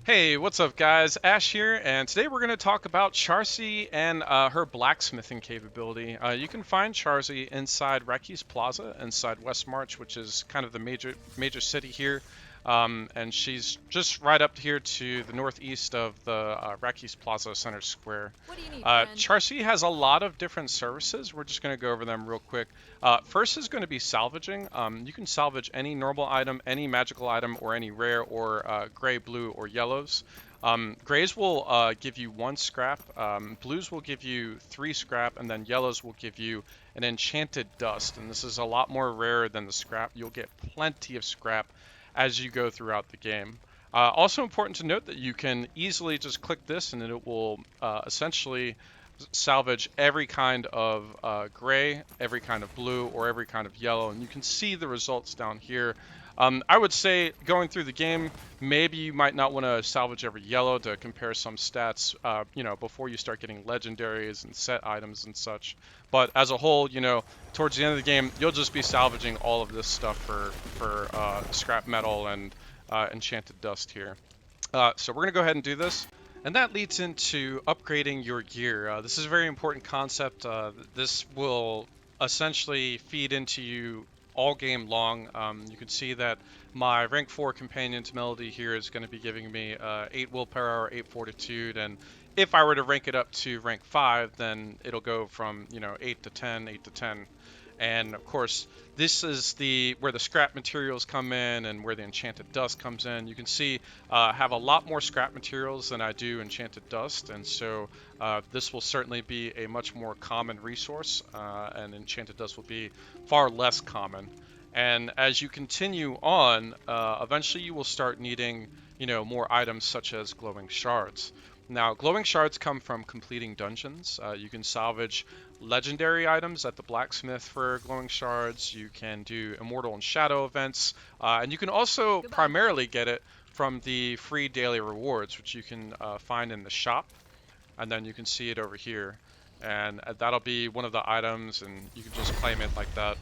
Hey, what's up, guys? Ash here, and today we're going to talk about Charcy and her blacksmithing capability. You can find Charcy inside Recky's Plaza, inside West March, which is kind of the major city here. And she's just right up here to the northeast of the Recky's Plaza Center Square. What do you need, friend? Charcy has a lot of different services. We're just going to go over them real quick. First is going to be salvaging. You can salvage any normal item, any magical item, or any rare or gray, blue, or yellows. Grays will give you 1 scrap, blues will give you 3 scrap, and then yellows will give you an enchanted dust. And this is a lot more rare than the scrap. You'll get plenty of scrap as you go throughout the game. Also important to note that you can easily just click this and it will essentially salvage every kind of gray, every kind of blue, or every kind of yellow, and you can see the results down here. I would say going through the game, maybe you might not want to salvage every yellow to compare some stats, before you start getting legendaries and set items and such. But as a whole, towards the end of the game, you'll just be salvaging all of this stuff for scrap metal and enchanted dust here. So we're gonna go ahead and do this. And that leads into upgrading your gear. This is a very important concept. This will essentially feed into you all game long. You can see that my rank 4 companion's melody here is going to be giving me 8 willpower, 8 fortitude, and if I were to rank it up to rank 5, then it'll go from 8 to 10, 8 to 10. And of course, this is where the scrap materials come in and where the enchanted dust comes in. You can see have a lot more scrap materials than I do enchanted dust, and so this will certainly be a much more common resource, and enchanted dust will be far less common. And as you continue on, eventually you will start needing, more items such as glowing shards. Now, glowing shards come from completing dungeons. You can salvage legendary items at the Blacksmith for glowing shards. You can do Immortal and Shadow events. And you can also Goodbye. primarily get it from the free daily rewards, which you can find in the shop. And then you can see it over here. And that'll be one of the items, and you can just claim it like that.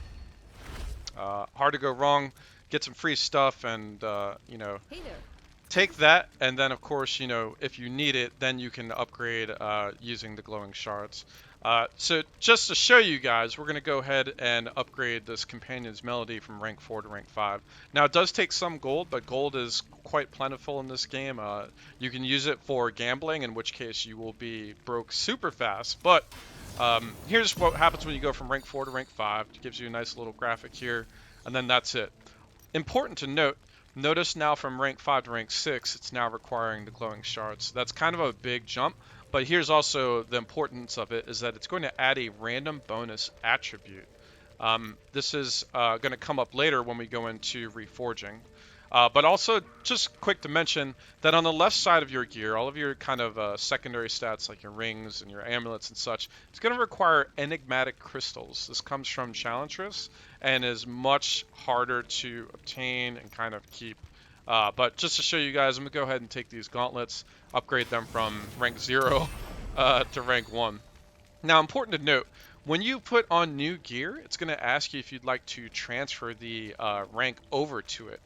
Hard to go wrong. Get some free stuff, and Hey there. take that, and then of course, if you need it, then you can upgrade using the glowing shards. So just to show you guys, we're going to go ahead and upgrade this companion's melody from rank 4 to rank 5. Now it does take some gold, but gold is quite plentiful in this game. You can use it for gambling, in which case you will be broke super fast. But here's what happens when you go from rank 4 to rank 5. It gives you a nice little graphic here, and then that's it. Important to note, notice now from rank 5 to rank 6, it's now requiring the glowing shards. That's kind of a big jump, but here's also the importance of it, is that it's going to add a random bonus attribute. This is going to come up later when we go into reforging. But also, just quick to mention that on the left side of your gear, all of your kind of secondary stats like your rings and your amulets and such, it's going to require enigmatic crystals. This comes from challenge rifts and is much harder to obtain and kind of keep. But just to show you guys, I'm going to go ahead and take these gauntlets, upgrade them from rank 0 to rank 1. Now, important to note, when you put on new gear, it's going to ask you if you'd like to transfer the rank over to it.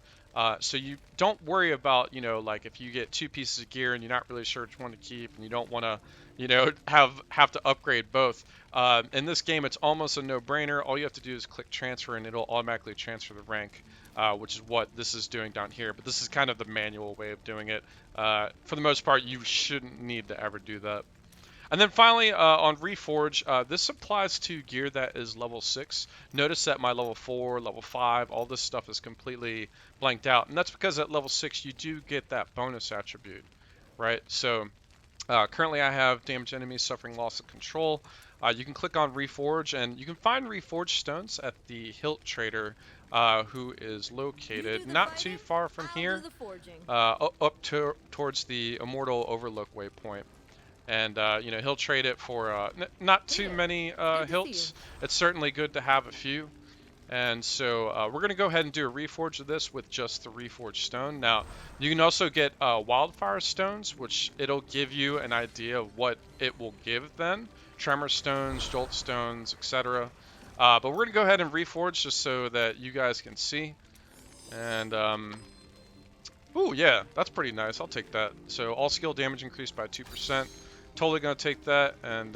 So you don't worry about, like if you get 2 pieces of gear and you're not really sure which one to keep and you don't want to, have to upgrade both. In this game, it's almost a no-brainer. All you have to do is click transfer and it'll automatically transfer the rank, which is what this is doing down here. But this is kind of the manual way of doing it. For the most part, you shouldn't need to ever do that. And then finally, on Reforge, this applies to gear that is level 6. Notice that my level 4, level 5, all this stuff is completely blanked out. And that's because at level 6, you do get that bonus attribute, right? So currently I have damaged enemies suffering loss of control. You can click on Reforge, and you can find Reforged stones at the Hilt Trader, who is located not too far from here, towards the Immortal Overlook waypoint. And he'll trade it for not too many hilts. It's certainly good to have a few. And so we're going to go ahead and do a reforge of this with just the reforged stone. Now, you can also get wildfire stones, which it'll give you an idea of what it will give then. Tremor stones, jolt stones, etc. But we're going to go ahead and reforge just so that you guys can see. And Ooh, yeah, that's pretty nice. I'll take that. So all skill damage increased by 2%. Totally gonna take that, and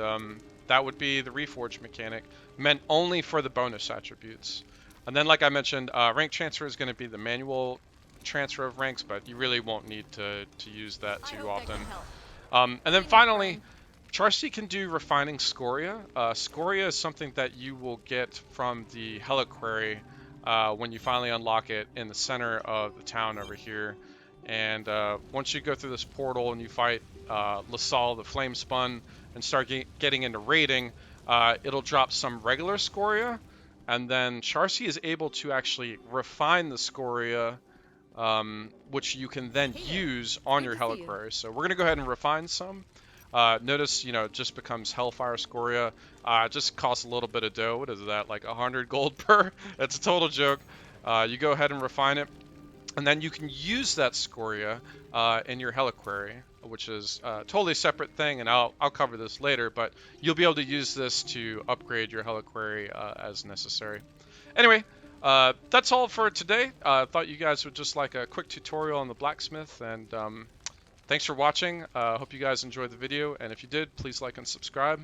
that would be the Reforge mechanic, meant only for the bonus attributes. And then, like I mentioned, rank transfer is going to be the manual transfer of ranks, but you really won't need to use that I too hope that can often. help. And then Bring it, finally, friend. Charcy can do refining scoria. Scoria is something that you will get from the Heliquary when you finally unlock it in the center of the town over here. And once you go through this portal and you fight LaSalle the Flame Spun and start getting into raiding, it'll drop some regular scoria. And then Charcy is able to actually refine the scoria, which you can then Hey there. use on Good your to see you. Heliquary. So we're going to go ahead and refine some. Notice, it just becomes Hellfire Scoria. It just costs a little bit of dough. What is that, like 100 gold per? It's a total joke. You go ahead and refine it, and then you can use that Scoria in your Heliquary, which is a totally separate thing, and I'll cover this later, but you'll be able to use this to upgrade your Heliquary as necessary. Anyway, that's all for today. I thought you guys would just like a quick tutorial on the Blacksmith, and thanks for watching. Hope you guys enjoyed the video, and if you did, please like and subscribe.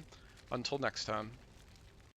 Until next time.